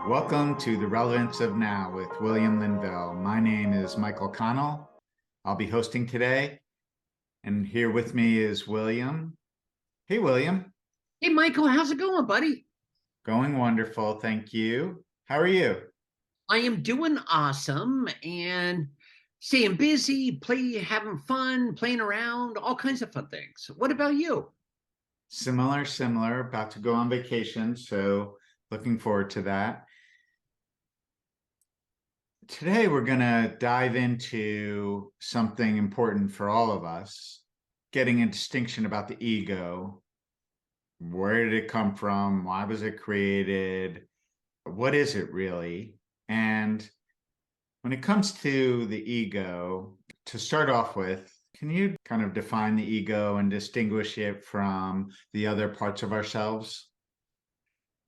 Welcome to The Relevance of Now with William Linville. My name is Michael Connell. I'll be hosting today, and here with me is William. Hey, William. Hey, Michael, how's it going, buddy? Going wonderful, thank you. How are you? I am doing awesome and staying busy, having fun, playing around, all kinds of fun things. What about you? Similar. About to go on vacation, so looking forward to that. Today, we're going to dive into something important for all of us, getting a distinction about the ego. Where did it come from? Why was it created? What is it really? And when it comes to the ego, to start off with, can you kind of define the ego and distinguish it from the other parts of ourselves?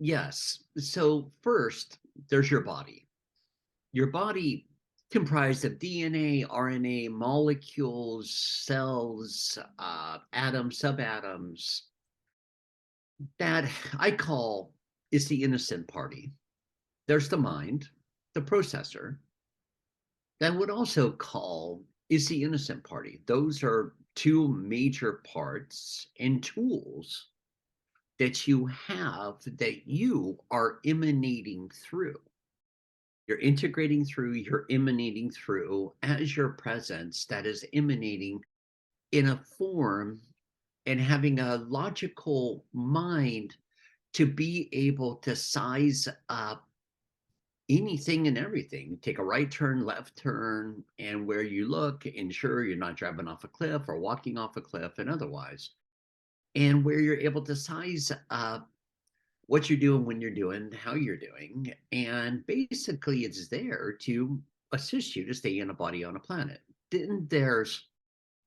Yes. So, first, there's your body. Your body comprised of DNA, RNA, molecules, cells, atoms, subatoms, that I call is the innocent party. There's the mind, the processor, that would also call is the innocent party. Those are two major parts and tools that you have that you are emanating through. You're integrating through, you're emanating through as your presence that is emanating in a form and having a logical mind to be able to size up anything and everything. Take a right turn, left turn, and where you look, ensure you're not driving off a cliff or walking off a cliff and otherwise. And where you're able to size up what you're doing, when you're doing, how you're doing. And basically, it's there to assist you to stay in a body on a planet. Then there's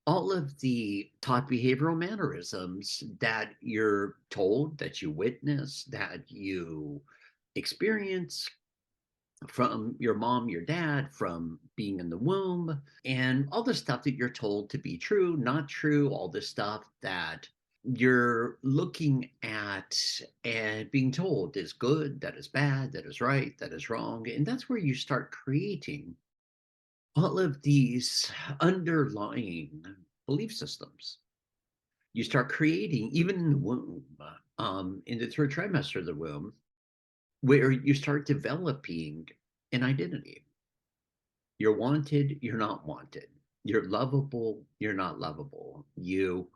all of the taught behavioral mannerisms that you're told, that you witness, that you experience from your mom, your dad, from being in the womb, and all the stuff that you're told to be true, not true, all the stuff that you're looking at and being told is good, that is bad, that is right, that is wrong. And that's where you start creating all of these underlying belief systems. You start creating, even in the womb, in the third trimester of the womb, where you start developing an identity. You're wanted, you're not wanted. You're lovable, you're not lovable. You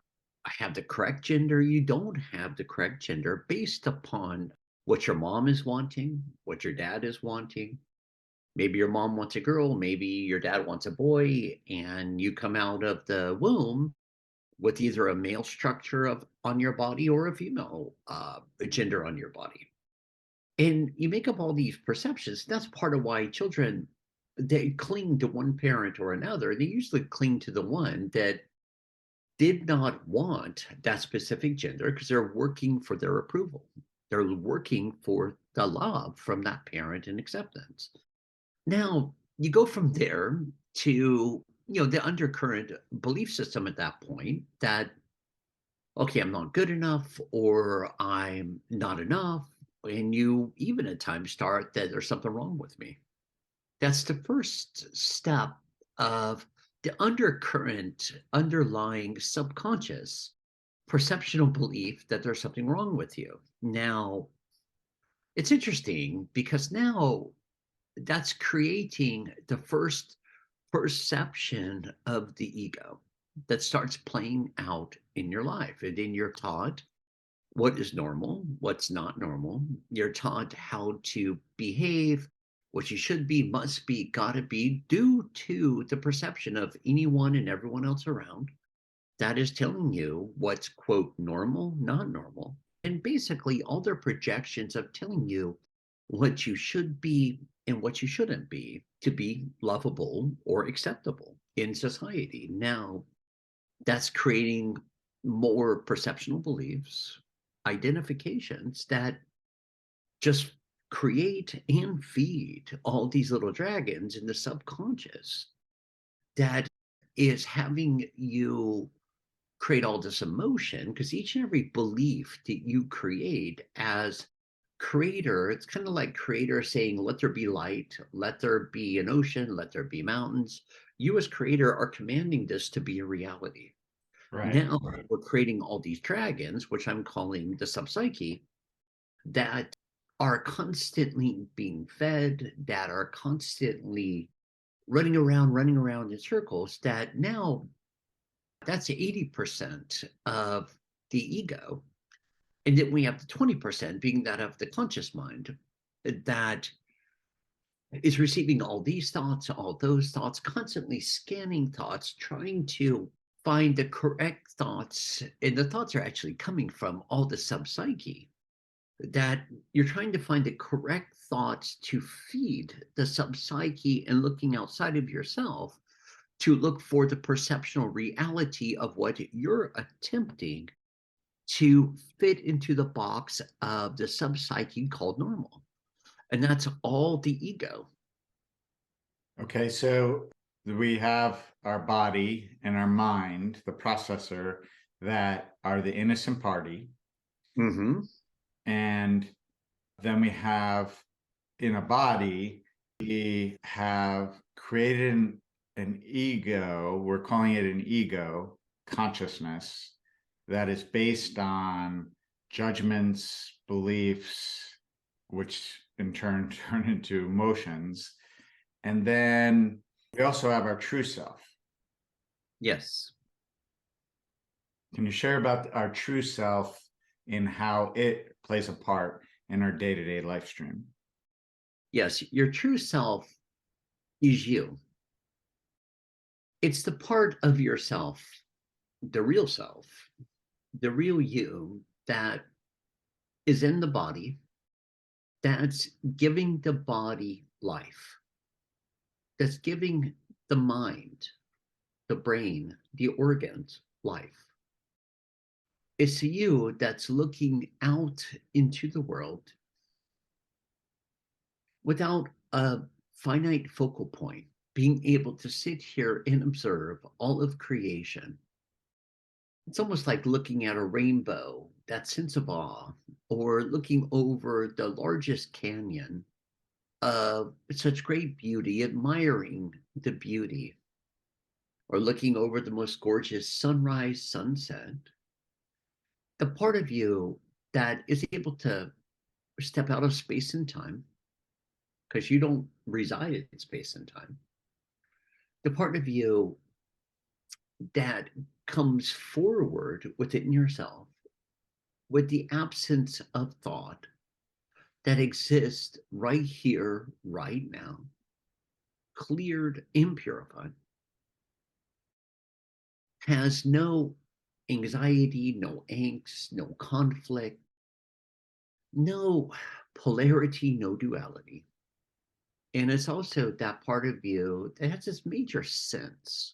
have the correct gender, you don't have the correct gender based upon what your mom is wanting, what your dad is wanting. Maybe your mom wants a girl, maybe your dad wants a boy, and you come out of the womb with either a male structure of on your body or a female gender on your body. And you make up all these perceptions. That's part of why children, they cling to one parent or another. They usually cling to the one that did not want that specific gender because they're working for their approval. They're working for the love from that parent and acceptance. Now, you go from there to, the undercurrent belief system at that point that, okay, I'm not good enough or I'm not enough. And you even at times start that there's something wrong with me. That's the first step of the undercurrent, underlying subconscious perceptional belief that there's something wrong with you. Now, it's interesting because now that's creating the first perception of the ego that starts playing out in your life. And then you're taught what is normal, what's not normal. You're taught how to behave, what you should be, must be, gotta be, due to the perception of anyone and everyone else around that is telling you what's, quote, normal, not normal. And basically, all their projections of telling you what you should be and what you shouldn't be to be lovable or acceptable in society. Now, that's creating more perceptional beliefs, identifications that just create and feed all these little dragons in the subconscious that is having you create all this emotion because each and every belief that you create as Creator, it's kind of like creator saying, let there be light, let there be an ocean, let there be mountains. You as creator are commanding this to be a reality. Right. Now we're creating all these dragons, which I'm calling the subpsyche, that are constantly being fed, that are constantly running around in circles, that now that's 80% of the ego. And then we have the 20% being that of the conscious mind that is receiving all these thoughts, all those thoughts, constantly scanning thoughts, trying to find the correct thoughts. And the thoughts are actually coming from all the subpsyche, that you're trying to find the correct thoughts to feed the subpsyche and looking outside of yourself to look for the perceptual reality of what you're attempting to fit into the box of the subpsyche called normal. And that's all the ego. Okay, so we have our body and our mind, the processor, that are the innocent party. Mm-hmm. And then we have in a body, we have created an ego, we're calling it an ego consciousness that is based on judgments, beliefs, which in turn turn into emotions. And then we also have our true self. Yes. Can you share about our true self and how it plays a part in our day-to-day life stream? Yes. Your true self is you. It's the part of yourself, the real self, the real you that is in the body, that's giving the body life, that's giving the mind, the brain, the organs life. It's you that's looking out into the world without a finite focal point, being able to sit here and observe all of creation. It's almost like looking at a rainbow, that sense of awe, or looking over the largest canyon of such great beauty, admiring the beauty, or looking over the most gorgeous sunrise, sunset. The part of you that is able to step out of space and time, because you don't reside in space and time. The part of you that comes forward within yourself with the absence of thought that exists right here, right now, cleared and purified, has no anxiety, no angst, no conflict, no polarity, no duality. And it's also that part of you that has this major sense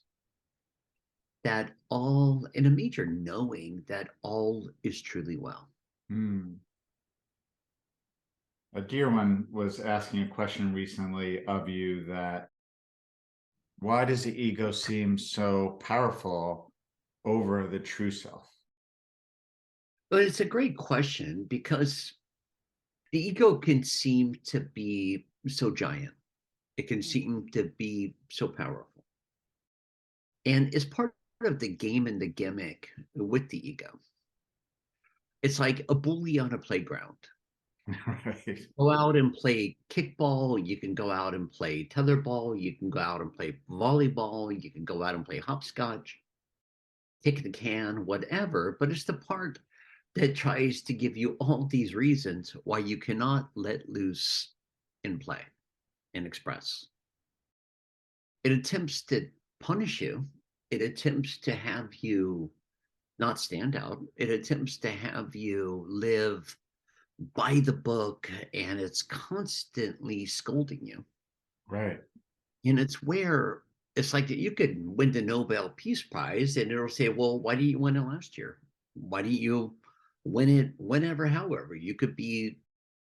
that all, in a major knowing that all is truly well. Hmm. A dear one was asking a question recently of you that why does the ego seem so powerful over the true self? But it's a great question because the ego can seem to be so giant. It can seem to be so powerful. And it's part of the game and the gimmick with the ego. It's like a bully on a playground. Right. Go out and play kickball. You can go out and play tetherball. You can go out and play volleyball. You can go out and play hopscotch, kick the can, whatever. But it's the part that tries to give you all these reasons why you cannot let loose and play and express. It attempts to punish you. It attempts to have you not stand out. It attempts to have you live by the book, and it's constantly scolding you. Right. And it's where it's like that you could win the Nobel Peace Prize, and it'll say, well, why didn't you win it last year? Why didn't you win it whenever, however? You could be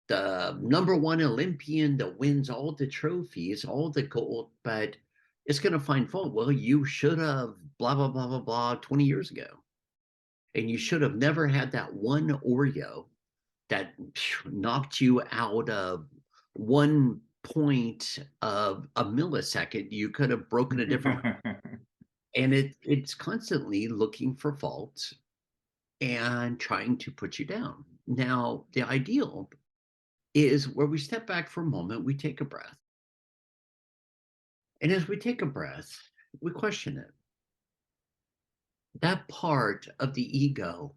the number one Olympian that wins all the trophies, all the gold, but it's going to find fault. Well, you should have blah, blah, blah, blah, blah 20 years ago. And you should have never had that one Oreo that knocked you out of 1 point of a millisecond. You could have broken a different, and it's constantly looking for faults and trying to put you down. Now, the ideal is where we step back for a moment, we take a breath. And as we take a breath, we question it. That part of the ego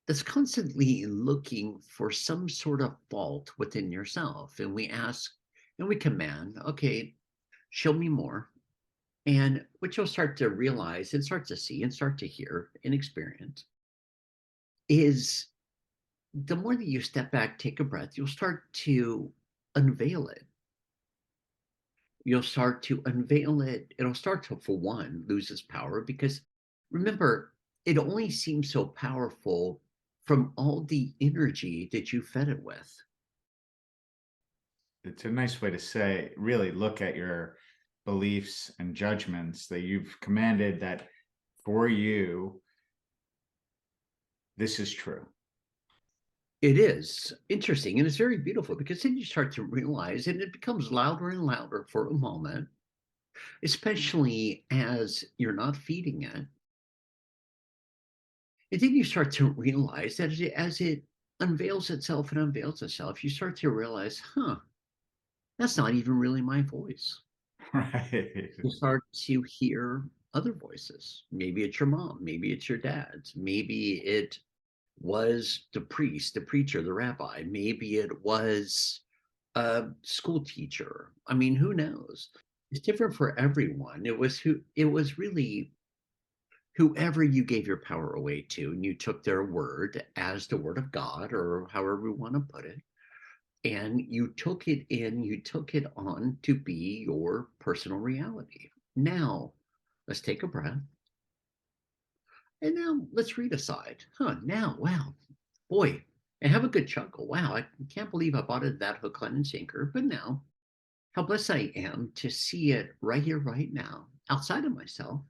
that's constantly looking for some sort of fault within yourself. And we ask and we command, okay, show me more. And what you'll start to realize and start to see and start to hear and experience is the more that you step back, take a breath, you'll start to unveil it. You'll start to unveil it. It'll start to, for one, lose its power because remember, it only seems so powerful from all the energy that you fed it with. It's a nice way to say, really look at your beliefs and judgments that you've commanded that for you, this is true. It is interesting and it's very beautiful because then you start to realize, and it becomes louder and louder for a moment, especially as you're not feeding it. And then you start to realize that as it unveils itself and unveils itself, you start to realize, huh, that's not even really my voice. Right. You start to hear other voices. Maybe it's your mom, maybe it's your dad's, maybe it was the priest, the preacher, the rabbi, maybe it was a school teacher. I mean, who knows? It's different for everyone. It was really whoever you gave your power away to, and you took their word as the word of God, or however we want to put it, and you took it in, you took it on to be your personal reality. Now, let's take a breath. And now let's read aside. Huh, now, wow, boy, and have a good chuckle. Wow, I can't believe I bought it that hook, line, and sinker. But now, how blessed I am to see it right here, right now, outside of myself.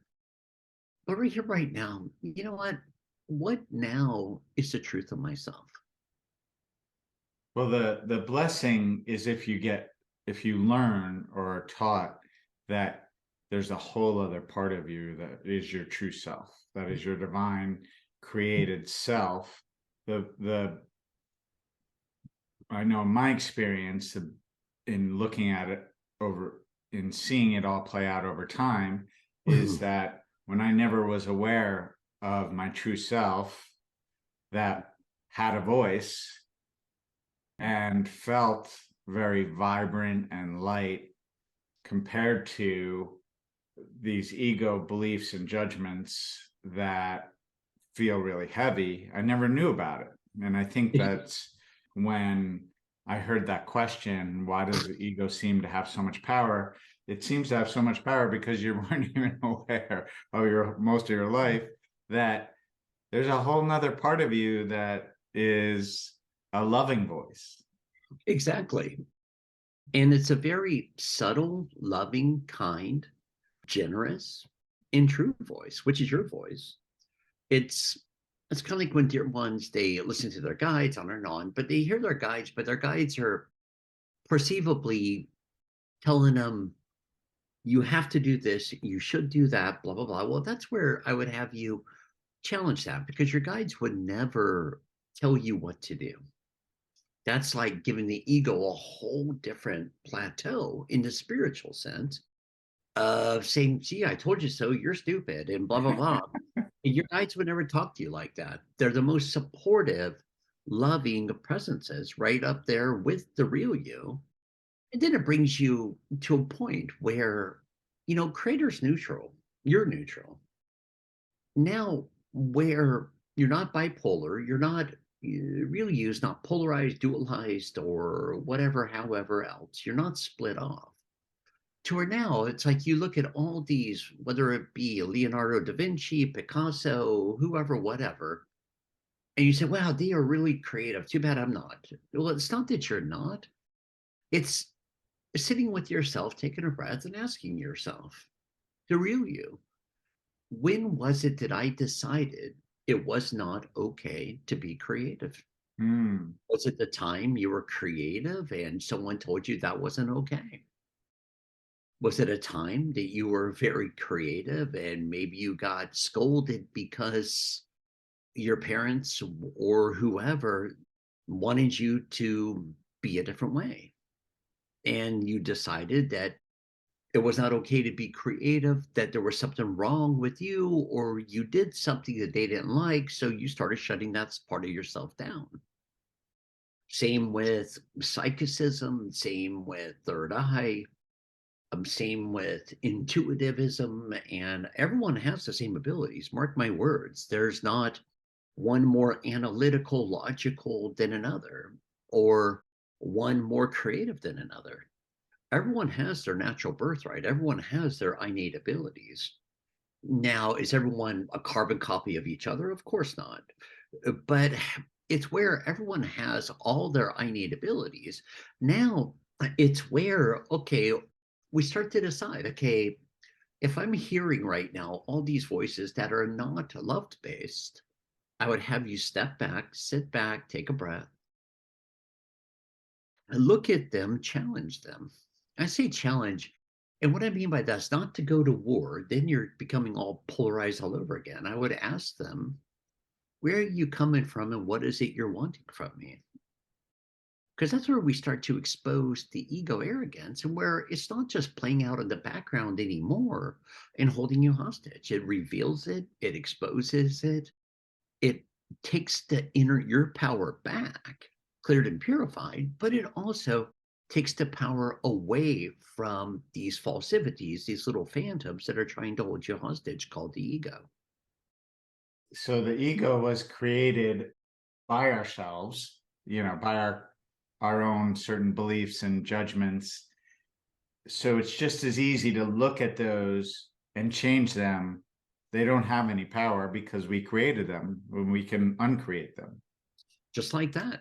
But right here, right now, you know what? What now is the truth of myself? Well, the blessing is if you learn or are taught that there's a whole other part of you that is your true self, that is your divine created self. The I know my experience in looking at it over in seeing it all play out over time is that when I never was aware of my true self that had a voice and felt very vibrant and light compared to these ego beliefs and judgments that feel really heavy. I never knew about it. And I think that's when I heard that question, why does the ego seem to have so much power? It seems to have so much power because you weren't even aware of your most of your life that there's a whole nother part of you that is a loving voice. Exactly. And it's a very subtle, loving, kind, generous, and true voice, which is your voice. It's it's kind of like when dear ones they listen to their guides on and on, but they hear their guides, but their guides are perceivably telling them you have to do this, you should do that, blah blah blah. Well, that's where I would have you challenge that because your guides would never tell you what to do. That's like giving the ego a whole different plateau in the spiritual sense of saying, gee, I told you so, you're stupid, and blah, blah, blah. And your guides would never talk to you like that. They're the most supportive, loving presences right up there with the real you. And then it brings you to a point where, creator's neutral, you're neutral. Now, where you're not bipolar, you're not really used, not polarized, dualized, or whatever, however else, you're not split off to where now it's like you look at all these, whether it be Leonardo da Vinci, Picasso, whoever, whatever, and you say, wow, they are really creative. Too bad I'm not. Well, it's not that you're not. It's sitting with yourself, taking a breath and asking yourself, the real you, when was it that I decided it was not okay to be creative? Hmm. Was it the time you were creative and someone told you that wasn't okay? Was it a time that you were very creative and maybe you got scolded because your parents or whoever wanted you to be a different way? And you decided that it was not okay to be creative, that there was something wrong with you, or you did something that they didn't like, so you started shutting that part of yourself down. Same with psychicism, same with third eye, same with intuitivism, and everyone has the same abilities. Mark my words, there's not one more analytical, logical than another, or one more creative than another. Everyone has their natural birthright. Everyone has their innate abilities. Now, is everyone a carbon copy of each other? Of course not. But it's where everyone has all their innate abilities. Now, it's where, okay, we start to decide, okay, if I'm hearing right now all these voices that are not love based, I would have you step back, sit back, take a breath, and look at them, challenge them. I say challenge, and what I mean by that is not to go to war, then you're becoming all polarized all over again. I would ask them, where are you coming from and what is it you're wanting from me? Because that's where we start to expose the ego arrogance and where it's not just playing out in the background anymore and holding you hostage. It reveals it, it exposes it, it takes the inner your power back, cleared and purified, but it also takes the power away from these falsities, these little phantoms that are trying to hold you hostage called the ego. So the ego was created by ourselves, by our own certain beliefs and judgments. So it's just as easy to look at those and change them. They don't have any power because we created them when we can uncreate them. Just like that.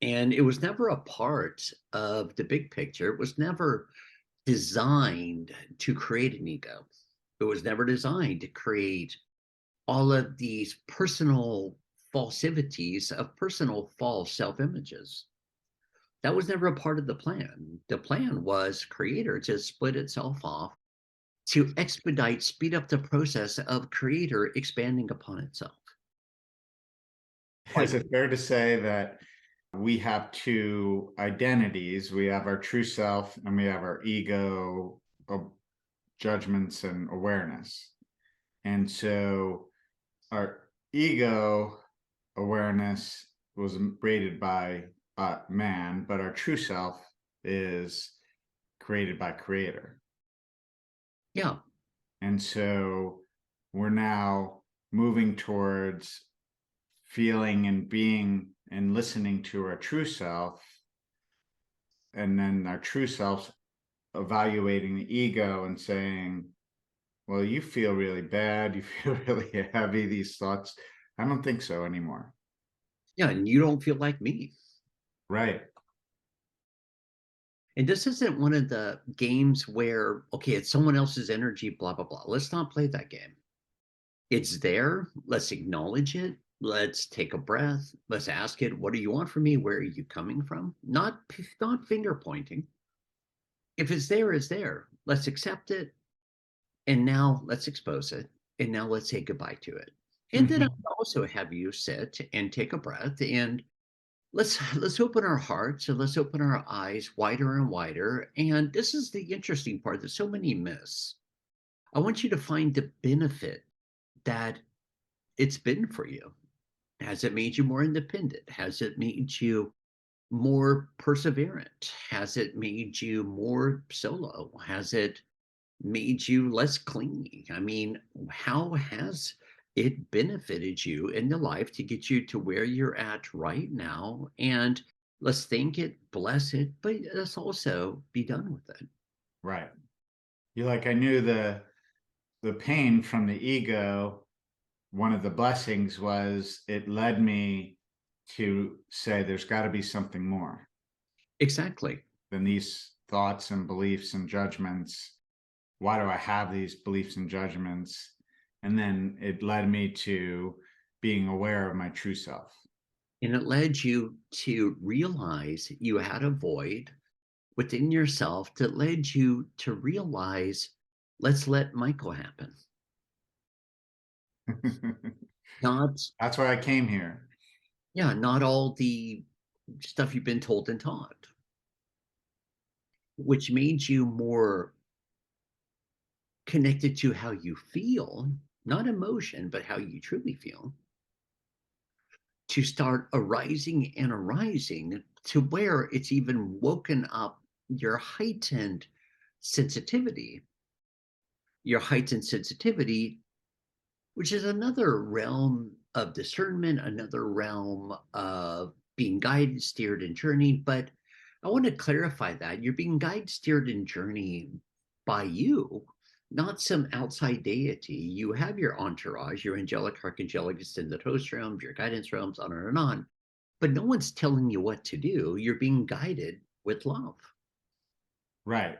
And it was never a part of the big picture. It was never designed to create an ego. It was never designed to create all of these personal falsities of personal false self images. That was never a part of the plan. The plan was creator to split itself off to expedite, speed up the process of creator expanding upon itself. Is Like, it fair to say that we have two identities? We have our true self and we have our ego, judgments, and awareness. And so our ego awareness was created by man, but our true self is created by creator. yeah, And so we're now moving towards feeling and being and listening to our true self, and then our true self evaluating the ego and saying, well, you feel really bad, you feel really heavy, these thoughts. I don't think so anymore. yeah, and you don't feel like me. Right. And this isn't one of the games where, okay, it's someone else's energy, blah, blah, blah. Let's not play that game. It's there. Let's acknowledge it. Let's take a breath. Let's ask it, what do you want from me? Where are you coming from? Not finger pointing. If it's there, it's there. Let's accept it. And now let's expose it. And now let's say goodbye to it. And then I Mhm. would also have you sit and take a breath and let's open our hearts and let's open our eyes wider and wider. And this is the interesting part that so many miss. I want you to find the benefit that it's been for you. Has it made you more independent? Has it made you more perseverant? Has it made you more solo? Has it made you less clingy? I mean, how has it benefited you in the life to get you to where you're at right now? And let's thank it, bless it, but let's also be done with it. Right. You're like, I knew the pain from the ego. One of the blessings was it led me to say there's got to be something more Exactly. than these thoughts and beliefs and judgments. Why do I have these beliefs and judgments? And then it led me to being aware of my true self. And it led you to realize you had a void within yourself that led you to realize, let's let Michael happen. Not, That's why I came here. yeah, not all the stuff you've been told and taught, which made you more connected to how you feel, not emotion, but how you truly feel, to start arising to where it's even woken up your sensitivity, your heightened sensitivity, which is another realm of discernment, another realm of being guided, steered, and journeyed. But I want to clarify that you're being guided, steered, and journeyed by you, not some outside deity. You have your entourage, your angelic, archangelic, ascended host realms, your guidance realms, on and on. But no one's telling you what to do. You're being guided with love. Right.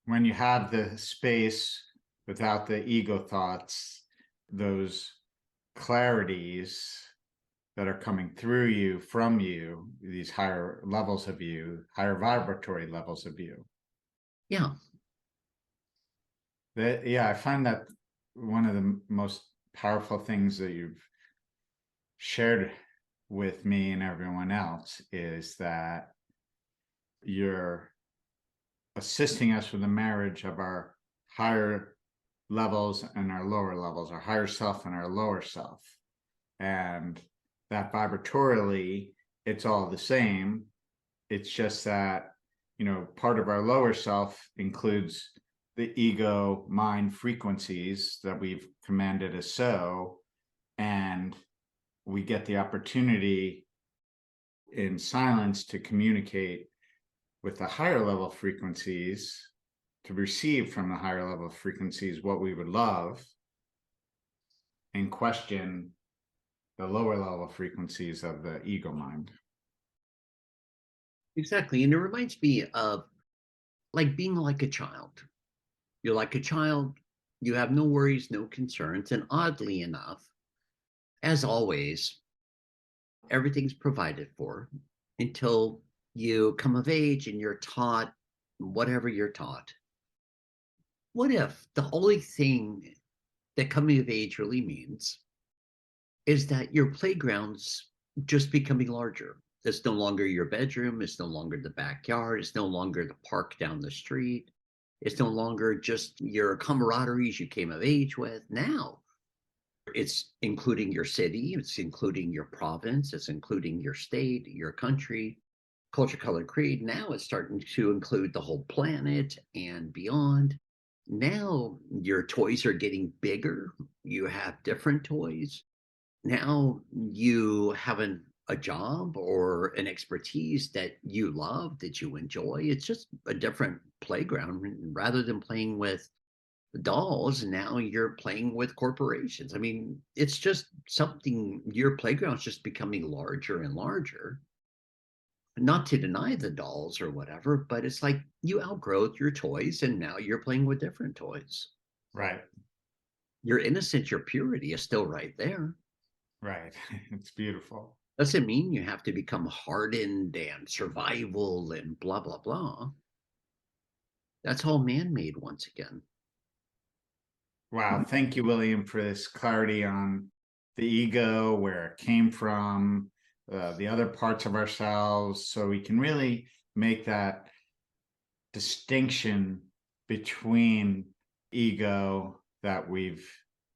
When you have the space without the ego thoughts, those clarities that are coming through you, from you, these higher levels of you, higher vibratory levels of you. Yeah, That, yeah, I find that one of the most powerful things that you've shared with me and everyone else is that you're assisting us with the marriage of our higher levels and our lower levels, our higher self and our lower self. And that vibratorily, it's all the same. It's just that, part of our lower self includes the ego mind frequencies that we've commanded as so. And we get the opportunity in silence to communicate with the higher level frequencies, to receive from the higher level frequencies what we would love, and question the lower level frequencies of the ego mind. exactly. And it reminds me of like being like a child. You're like a child, you have no worries, no concerns. And oddly enough, as always, everything's provided for until you come of age and you're taught whatever you're taught. What if the only thing that coming of age really means is that your playground's just becoming larger? It's no longer your bedroom, it's no longer the backyard, it's no longer the park down the street, it's no longer just your camaraderies you came of age with. Now it's including your city, it's including your province, it's including your state, your country, culture, color, creed. Now it's starting to include the whole planet and beyond. Now your toys are getting bigger. You have different toys. Now you have a job or an expertise that you love, that you enjoy. It's just a different playground rather than playing with dolls. Now you're playing with corporations. I mean, it's just something, your playground's just becoming larger and larger. Not to deny the dolls or whatever, but it's like you outgrow your toys and now you're playing with different toys. Right. Your innocence, your purity is still right there. Right. It's beautiful. Doesn't mean you have to become hardened and survival and blah, blah, blah. That's all man made once again. Wow. Thank you, William, for this clarity on the ego, where it came from, the other parts of ourselves, so we can really make that distinction between ego that we've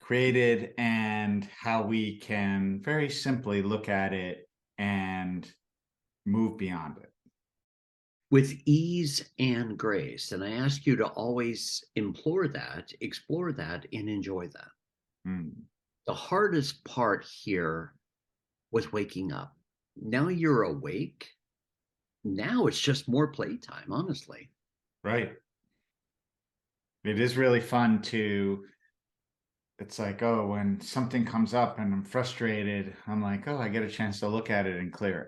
created and how we can very simply look at it and move beyond it. With ease and grace. And I ask you to always implore that, explore that, and enjoy that. Mm, The hardest part here was waking up. Now you're awake. Now it's just more playtime, honestly. right. It is really fun to, it's like, oh, when something comes up and I'm frustrated, I'm like, oh, I get a chance to look at it and clear it.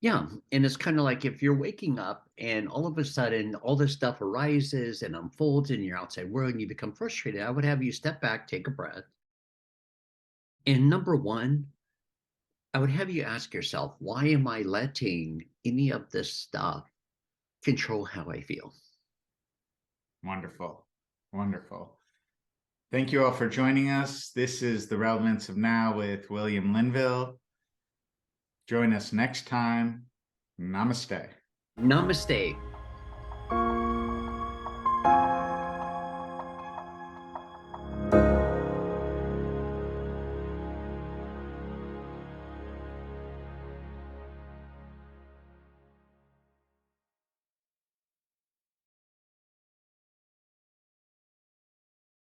Yeah. And it's kind of like if you're waking up and all of a sudden all this stuff arises and unfolds in your outside world and you become frustrated, I would have you step back, take a breath. And number one, I would have you ask yourself, why am I letting any of this stuff control how I feel? Wonderful. Wonderful. Thank you all for joining us. This is The Relevance of Now with William Linville. Join us next time. Namaste. Namaste.